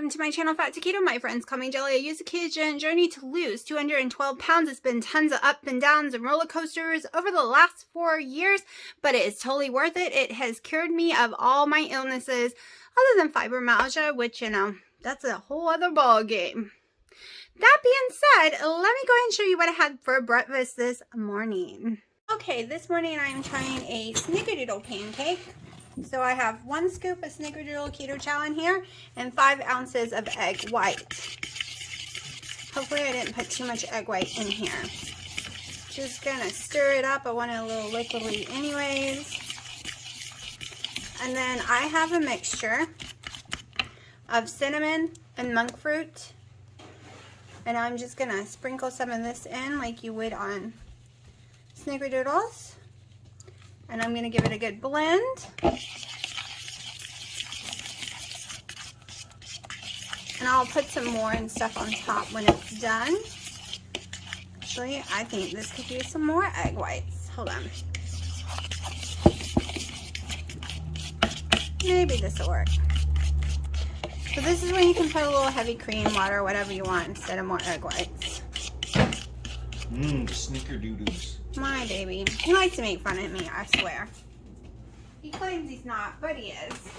welcome to my channel, Fat to Keto. My friends call me Jelly. I use the ketogenic journey to lose 212 pounds. It's been tons of up and downs and roller coasters over the last 4 years, but it is totally worth it. It has cured me of all my illnesses other than fibromyalgia, which, you know, that's a whole other ball game. That being said, let me go ahead and show you what I had for breakfast this morning. Okay, this morning I'm trying a snickerdoodle pancake. So I have 1 scoop of snickerdoodle keto chow in here and 5 ounces of egg white. Hopefully I didn't put too much egg white in here. Just gonna stir it up. I want it a little liquidy anyways. And then I have a mixture of cinnamon and monk fruit. And I'm just gonna sprinkle some of this in like you would on snickerdoodles. And I'm going to give it a good blend. And I'll put some more and stuff on top when it's done. Actually, I think this could use some more egg whites. Hold on. Maybe this will work. So this is when you can put a little heavy cream, water, or whatever you want instead of more egg whites. Snickerdoodles. My baby. He likes to make fun of me, I swear. He claims he's not, but he is.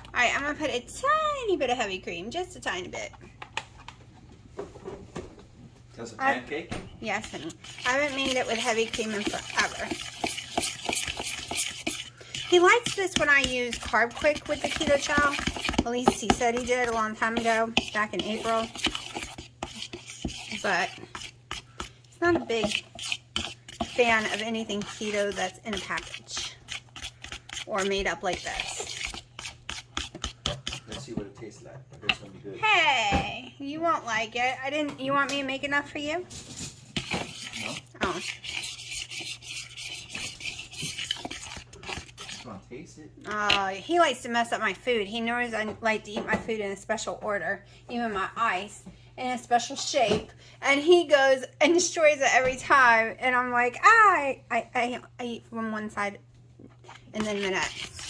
Alright, I'm going to put a tiny bit of heavy cream. Just a tiny bit. That's a pancake? Yes, honey. I haven't made it with heavy cream in forever. He likes this when I use Carb Quick with the keto chow. At least he said he did a long time ago, back in April. But he's not a big fan of anything keto that's in a package or made up like this. Let's see what it tastes like. I bet it's gonna be good. Hey, you won't like it. You want me to make enough for you? No. Oh. Just gonna taste it. He likes to mess up my food. He knows I like to eat my food in a special order, even my ice in a special shape, and he goes and destroys it every time. And I'm like, I eat from one side and then the next.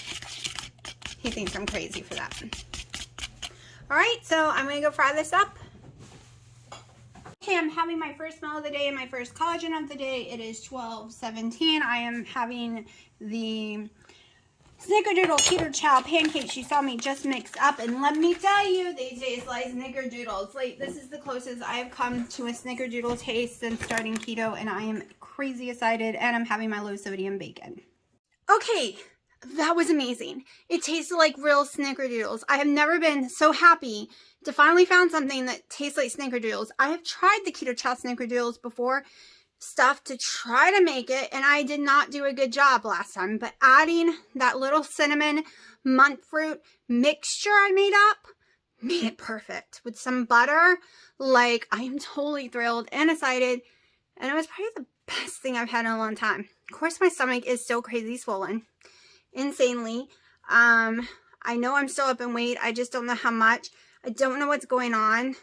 He thinks I'm crazy for that. All right, so I'm gonna go fry this up. Okay, I'm having my first meal of the day and my first collagen of the day. It is 12:17. I am having the snickerdoodle keto chow pancakes you saw me just mix up, and let me tell you, they taste like snickerdoodles. Like, this is the closest I have come to a snickerdoodle taste since starting keto, and I am crazy excited, and I'm having my low sodium bacon. Okay, that was amazing. It tasted like real snickerdoodles. I have never been so happy to finally found something that tastes like snickerdoodles. I have tried the keto chow snickerdoodles before, stuff to try to make it, and I did not do a good job last time, but adding that little cinnamon monk fruit mixture I made up made it perfect with some butter. Like, I am totally thrilled and excited, and it was probably the best thing I've had in a long time. Of course, my stomach is still crazy swollen, insanely. I know I'm still up in weight. I just don't know how much. I don't know what's going on.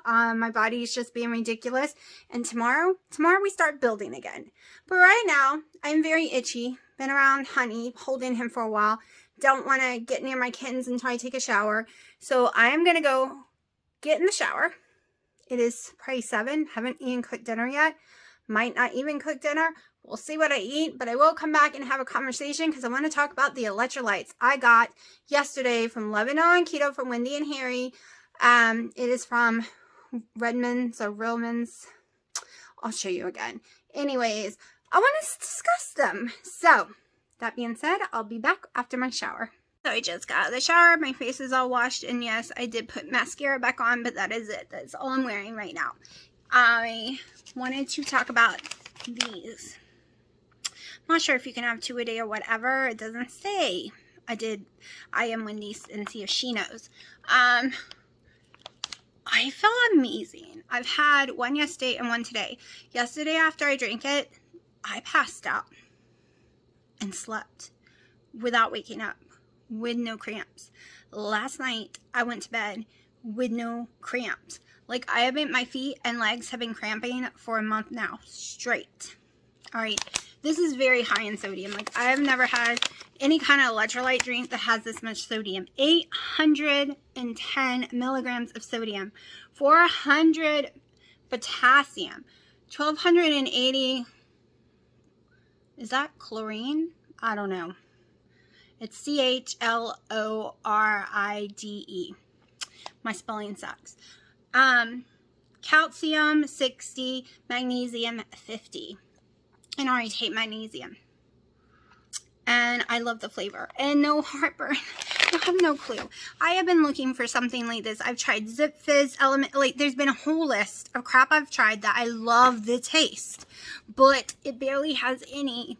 My body is just being ridiculous, and tomorrow we start building again. But right now I'm very itchy. Been around Honey, holding him for a while. Don't want to get near my kittens until I take a shower, so I am gonna go get in the shower. It is probably 7. Haven't even cooked dinner yet. Might not even cook dinner. We'll see what I eat, but I will come back and have a conversation because I want to talk about the electrolytes I got yesterday from It On Keto from Wendy and Harry. It is from Redmond's or Realman's. I'll show you again. Anyways, I want to discuss them. So, that being said, I'll be back after my shower. So I just got out of the shower. My face is all washed, and yes, I did put mascara back on, but that is it. That's all I'm wearing right now. I wanted to talk about these. I'm not sure if you can have 2 a day or whatever. It doesn't say. I am Wendy NC if she knows. I felt amazing. I've had one yesterday and one today. Yesterday after I drank it, I passed out and slept without waking up, with no cramps. Last night, I went to bed with no cramps. Like, my feet and legs have been cramping for a month now, straight. All right, this is very high in sodium. Like, I have never had any kind of electrolyte drink that has this much sodium. 810 milligrams of sodium, 400 potassium, 1280, is that chlorine? I don't know. It's CHLORIDE. My spelling sucks. Calcium 60, magnesium 50. And I already hate magnesium. And I love the flavor. And no heartburn. I have no clue. I have been looking for something like this. I've tried Zip Fizz, Element, like there's been a whole list of crap I've tried that I love the taste. But it barely has any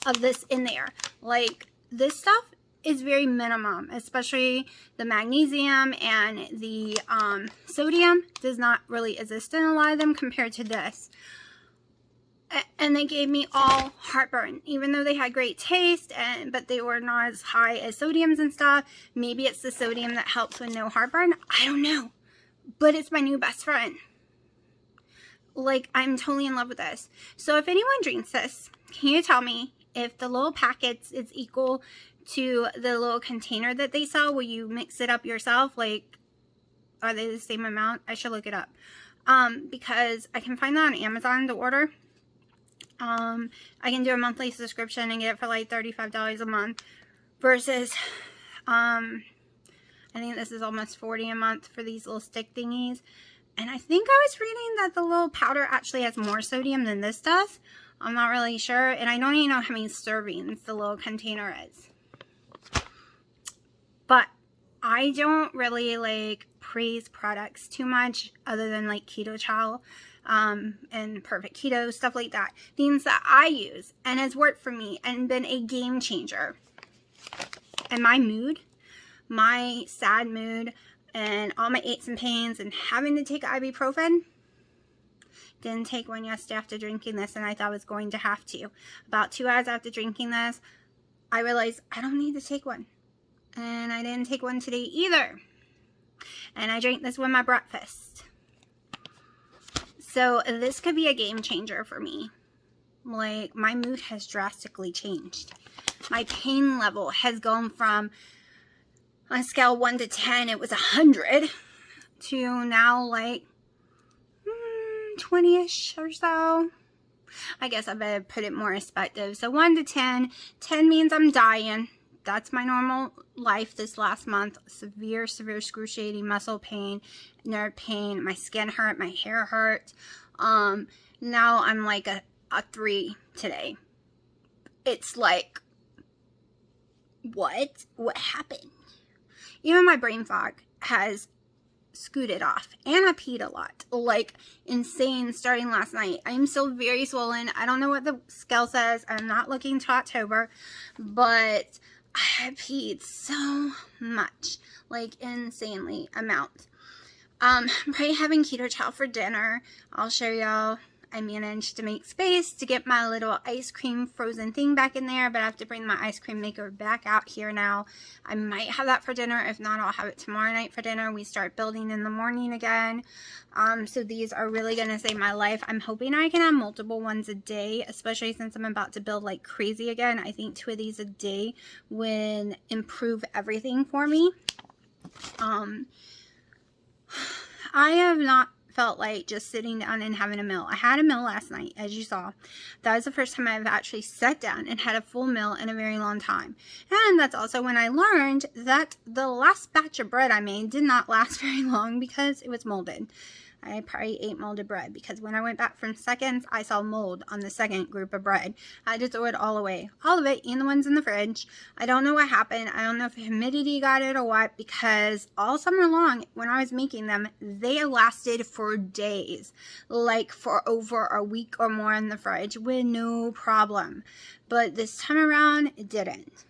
of this in there. Like this stuff is very minimum, especially the magnesium and the sodium does not really exist in a lot of them compared to this. And they gave me all heartburn, even though they had great taste, but they were not as high as sodiums and stuff. Maybe it's the sodium that helps with no heartburn. I don't know. But it's my new best friend. Like, I'm totally in love with this. So if anyone drinks this, can you tell me if the little packets is equal to the little container that they sell? Will you mix it up yourself? Like, are they the same amount? I should look it up. Because I can find that on Amazon to order. I can do a monthly subscription and get it for like $35 a month versus, I think this is almost $40 a month for these little stick thingies. And I think I was reading that the little powder actually has more sodium than this does. I'm not really sure. And I don't even know how many servings the little container is. But I don't really like praise products too much other than like Keto Chow. And Perfect Keto, stuff like that. Things that I use and has worked for me and been a game changer. And my mood, my sad mood, and all my aches and pains and having to take ibuprofen. Didn't take one yesterday after drinking this, and I thought I was going to have to. About 2 hours after drinking this, I realized I don't need to take one. And I didn't take one today either. And I drank this with my breakfast. So this could be a game changer for me. Like, my mood has drastically changed. My pain level has gone from, on a scale 1 to 10, it was 100, to now like 20-ish or so. I guess I better put it more in perspective. So 1 to 10. 10 means I'm dying. That's my normal life this last month. Severe excruciating muscle pain, nerve pain, my skin hurt, my hair hurt. Now I'm like a 3 today. It's like, what happened? Even my brain fog has scooted off, and I peed a lot, like insane, starting last night. I'm still very swollen. I don't know what the scale says. I'm not looking to October, but I peed so much, like insanely amount. I'm probably having keto chow for dinner. I'll show y'all. I managed to make space to get my little ice cream frozen thing back in there, but I have to bring my ice cream maker back out here now. I might have that for dinner. If not, I'll have it tomorrow night for dinner. We start building in the morning again. So these are really going to save my life. I'm hoping I can have multiple ones a day, especially since I'm about to build like crazy again. I think 2 of these a day would improve everything for me. I have not felt like just sitting down and having a meal. I had a meal last night, as you saw. That was the first time I've actually sat down and had a full meal in a very long time. And that's also when I learned that the last batch of bread I made did not last very long because it was molded. I probably ate molded bread because when I went back from seconds, I saw mold on the second group of bread. I had to throw it all away. All of it, and the ones in the fridge. I don't know what happened. I don't know if humidity got it or what, because all summer long, when I was making them, they lasted for days. Like for over a week or more in the fridge with no problem. But this time around, it didn't.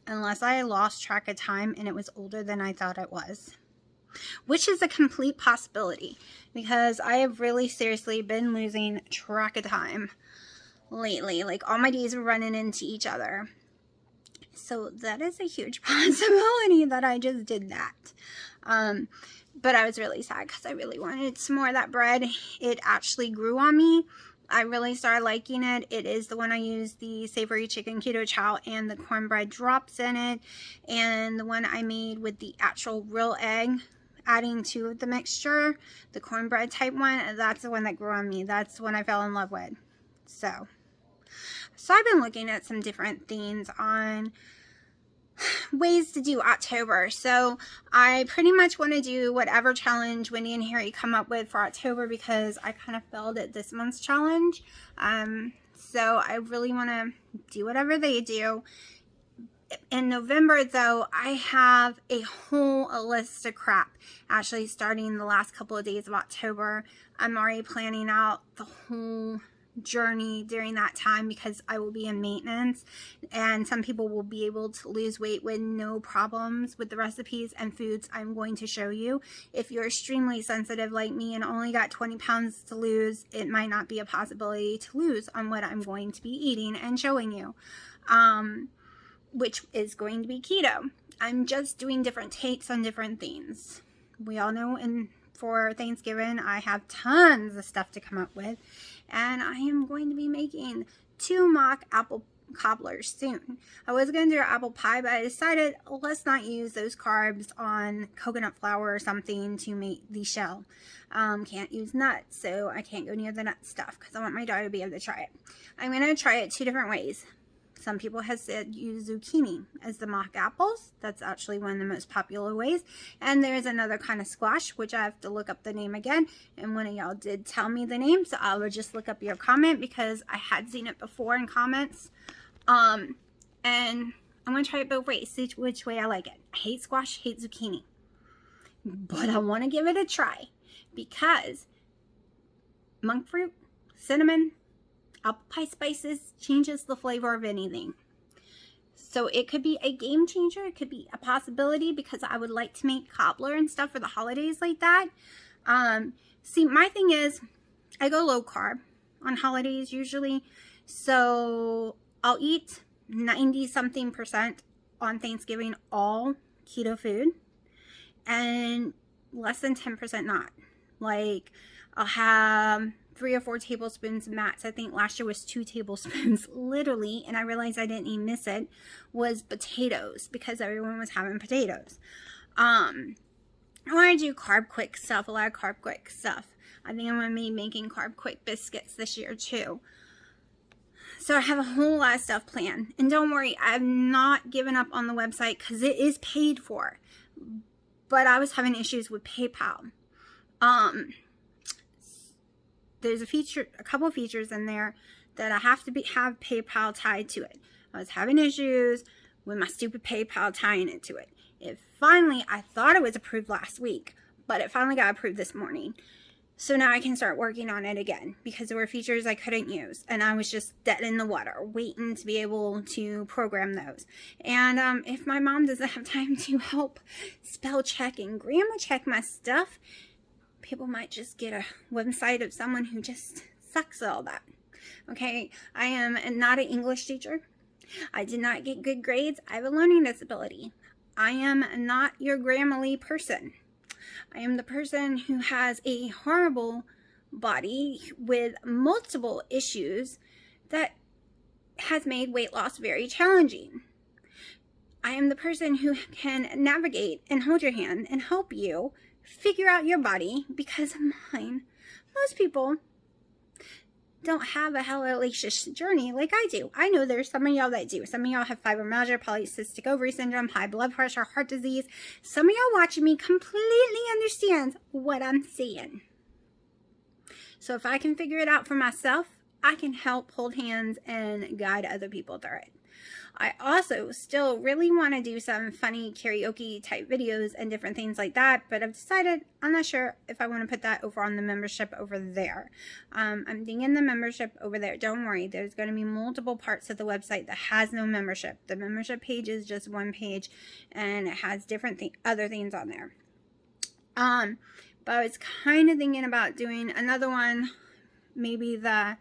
Unless I lost track of time and it was older than I thought it was. Which is a complete possibility because I have really seriously been losing track of time lately. Like all my days are running into each other. So that is a huge possibility that I just did that. But I was really sad because I really wanted some more of that bread. It actually grew on me. I really started liking it. It is the one I use, the savory chicken keto chow and the cornbread drops in it, and the one I made with the actual real egg adding to the mixture, the cornbread type one. That's the one that grew on me. That's the one I fell in love with. So I've been looking at some different things on ways to do October. So I pretty much want to do whatever challenge Wendy and Harry come up with for October, because I kind of failed at this month's challenge. So I really want to do whatever they do. In November, though, I have a whole list of crap. Actually, starting the last couple of days of October, I'm already planning out the whole journey during that time, because I will be in maintenance, and some people will be able to lose weight with no problems with the recipes and foods I'm going to show you. If you're extremely sensitive like me and only got 20 pounds to lose, it might not be a possibility to lose on what I'm going to be eating and showing you, which is going to be keto. I'm just doing different takes on different things. We all know for Thanksgiving, I have tons of stuff to come up with, and I am going to be making 2 mock apple cobblers soon. I was going to do an apple pie, but I decided let's not use those carbs on coconut flour or something to make the shell. Can't use nuts, so I can't go near the nut stuff because I want my daughter to be able to try it. I'm going to try it 2 different ways. Some people have said use zucchini as the mock apples. That's actually one of the most popular ways. And there's another kind of squash, which I have to look up the name again. And one of y'all did tell me the name, so I would just look up your comment because I had seen it before in comments. And I'm going to try it both ways, see which way I like it. I hate squash, hate zucchini. But I want to give it a try because monk fruit, cinnamon, apple pie spices changes the flavor of anything. So it could be a game changer. It could be a possibility because I would like to make cobbler and stuff for the holidays like that. See, my thing is I go low carb on holidays usually. So I'll eat 90-something% on Thanksgiving, all keto food, and less than 10% not. Like I'll have 3 or 4 tablespoons max. I think last year was 2 tablespoons literally, and I realized I didn't even miss it, was potatoes because everyone was having potatoes. I want to do carb quick stuff, a lot of carb quick stuff. I think I'm going to be making carb quick biscuits this year too. So I have a whole lot of stuff planned. And don't worry, I've not given up on the website because it is paid for. But I was having issues with PayPal. There's a couple of features in there that I have to have PayPal tied to it. I was having issues with my stupid PayPal tying it to it. I thought it was approved last week, but it finally got approved this morning. So now I can start working on it again because there were features I couldn't use and I was just dead in the water waiting to be able to program those. And if my mom doesn't have time to help spell check and grammar check my stuff, people might just get a website of someone who just sucks at all that. Okay, I am not an English teacher. I did not get good grades. I have a learning disability. I am not your Grammarly person. I am the person who has a horrible body with multiple issues that has made weight loss very challenging. I am the person who can navigate and hold your hand and help you figure out your body because of mine. Most people don't have a hellacious journey like I do. I know there's some of y'all that do. Some of y'all have fibromyalgia, polycystic ovary syndrome, high blood pressure, heart disease. Some of y'all watching me completely understands what I'm saying. So if I can figure it out for myself, I can help hold hands and guide other people through it. I also still really want to do some funny karaoke type videos and different things like that, but I've decided I'm not sure if I want to put that over on the membership over there. I'm thinking the membership over there. Don't worry, there's going to be multiple parts of the website that has no membership. The membership page is just one page and it has different other things on there. But I was kind of thinking about doing another one, maybe the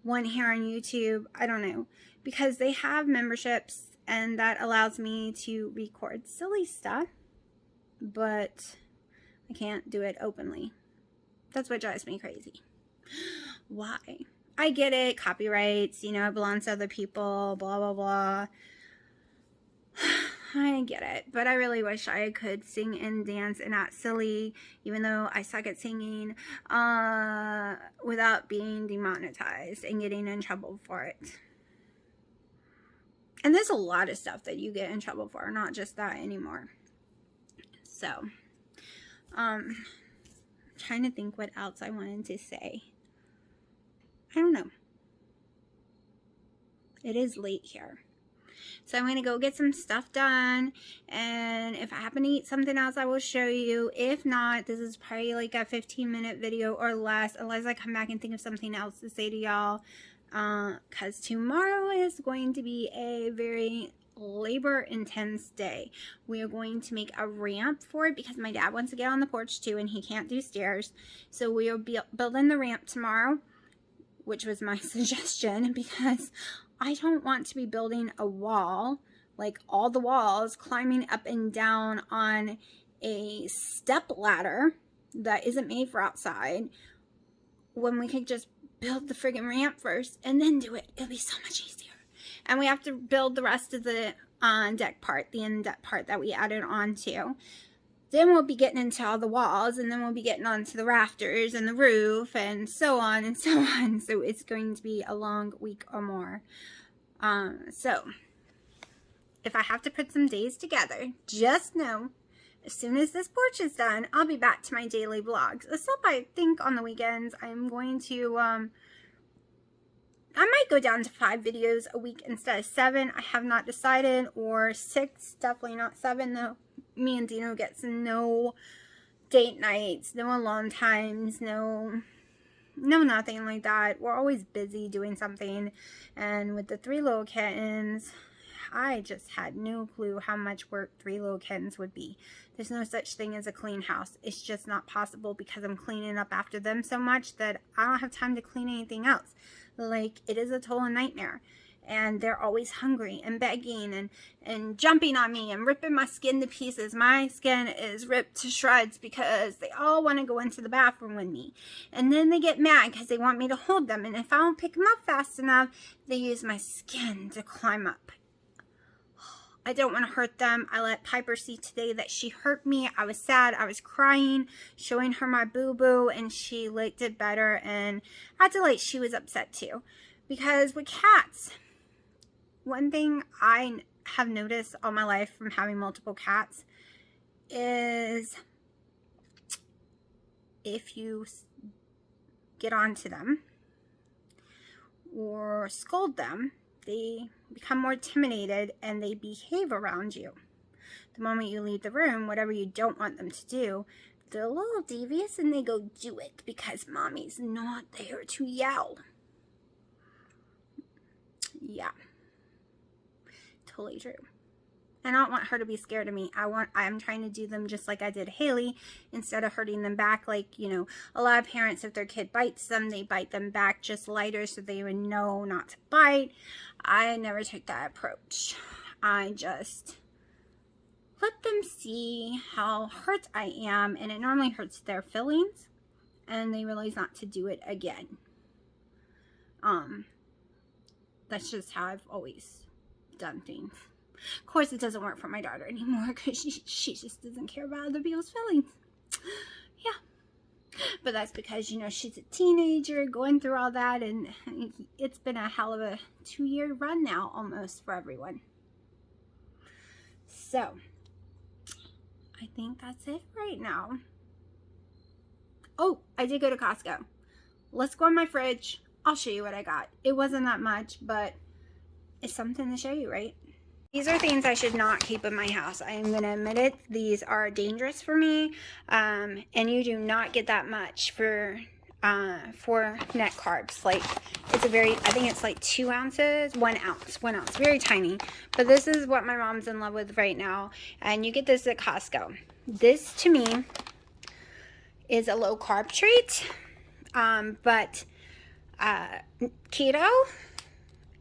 one here on YouTube. I don't know. Because they have memberships and that allows me to record silly stuff, but I can't do it openly. That's what drives me crazy. Why? I get it, copyrights, you know, it belongs to other people, blah, blah, blah. I get it, but I really wish I could sing and dance and act silly, even though I suck at singing, without being demonetized and getting in trouble for it. And there's a lot of stuff that you get in trouble for, not just that anymore. So, trying to think what else I wanted to say. I don't know. It is late here. So I'm going to go get some stuff done, and if I happen to eat something else, I will show you. If not, this is probably like a 15-minute video or less, unless I come back and think of something else to say to y'all, because tomorrow is going to be a very labor-intense day. We are going to make a ramp for it, because my dad wants to get on the porch too, and he can't do stairs, so we will be building the ramp tomorrow, which was my suggestion, because I don't want to be building a wall, like all the walls, climbing up and down on a step ladder that isn't made for outside, when we could just build the friggin' ramp first and then do it. It'll be so much easier. And we have to build the rest of the deck part, the end deck part that we added onto. Then we'll be getting into all the walls, and then we'll be getting onto the rafters and the roof, and so on and so on. So it's going to be a long week or more. So if I have to put some days together, just know, as soon as this porch is done, I'll be back to my daily vlogs. Except I think on the weekends I'm going to, I might go down to 5 videos a week instead of 7. I have not decided, or 6, definitely not 7 though. Me and Dino gets no date nights, no alone times, no nothing like that. We're always busy doing something, and with the 3 little kittens, I just had no clue how much work 3 little kittens would be. There's no such thing as a clean house. It's just not possible, because I'm cleaning up after them so much that I don't have time to clean anything else. Like, it is a total nightmare. And they're always hungry and begging and jumping on me and ripping my skin to pieces. My skin is ripped to shreds because they all want to go into the bathroom with me. And then they get mad because they want me to hold them. And if I don't pick them up fast enough, they use my skin to climb up. I don't want to hurt them. I let Piper see today that she hurt me. I was sad. I was crying, showing her my boo-boo, and she liked it better. And I had to like, she was upset too. Because with cats, one thing I have noticed all my life from having multiple cats is if you get onto them or scold them, they become more intimidated and they behave around you. The moment you leave the room, whatever you don't want them to do, they're a little devious and they go do it because mommy's not there to yell. Yeah. Totally true. And I don't want her to be scared of me. I'm trying to do them just like I did Haley, instead of hurting them back. Like, you know, a lot of parents, if their kid bites them, they bite them back just lighter so they would know not to bite. I never took that approach. I just let them see how hurt I am, and it normally hurts their feelings, and they realize not to do it again. That's just how I've always done things. Of course, it doesn't work for my daughter anymore because she just doesn't care about other people's feelings. Yeah. But that's because, you know, she's a teenager going through all that, and it's been a hell of a 2-year run now almost for everyone. So, I think that's it right now. Oh, I did go to Costco. Let's go in my fridge. I'll show you what I got. It wasn't that much, but it's something to show you, right? These are things I should not keep in my house. I am going to admit it. These are dangerous for me, and you do not get that much for net carbs. Like, it's a very, I think it's like 2 ounces, 1 ounce, very tiny. But this is what my mom's in love with right now, and you get this at Costco. This, to me, is a low carb treat, but keto,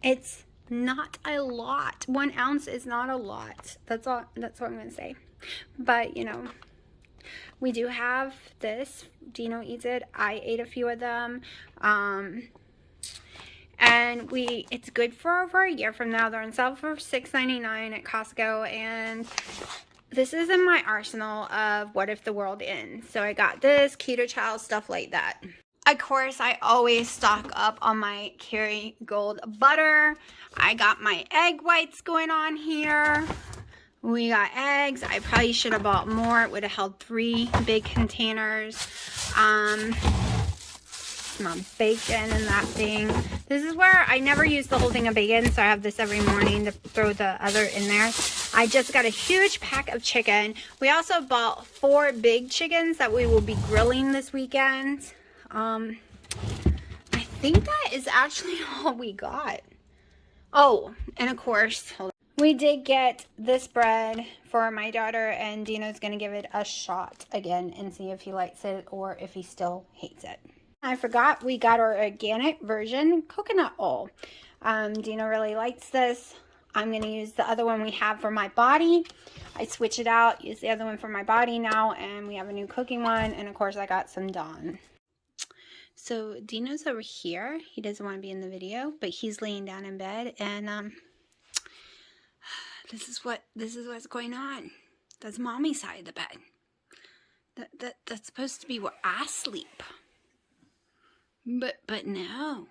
it's not a lot. 1 ounce is not a lot. That's all. That's what I'm gonna say. But, you know, we do have this. Dino eats it. I ate a few of them. And it's good for over a year from now. They're on sale for $6.99 at Costco, and this is in my arsenal of what if the world ends. So I got this, Keto Child, stuff like that. Of course, I always stock up on my Kerrygold butter. I got my egg whites going on here. We got eggs. I probably should have bought more. It would have held 3 big containers. My bacon and that thing. This is where I never use the whole thing of bacon, so I have this every morning to throw the other in there. I just got a huge pack of chicken. We also bought 4 big chickens that we will be grilling this weekend. I think that is actually all we got. Oh, and of course, we did get this bread for my daughter, and Dino's going to give it a shot again and see if he likes it or if he still hates it. I forgot we got our organic version coconut oil. Dino really likes this. I'm going to use the other one we have for my body. I switch it out, use the other one for my body now, and we have a new cooking one. And of course, I got some Dawn. So Dino's over here. He doesn't want to be in the video, but he's laying down in bed, and this is what's going on. That's mommy's side of the bed. That's supposed to be where I sleep. But no.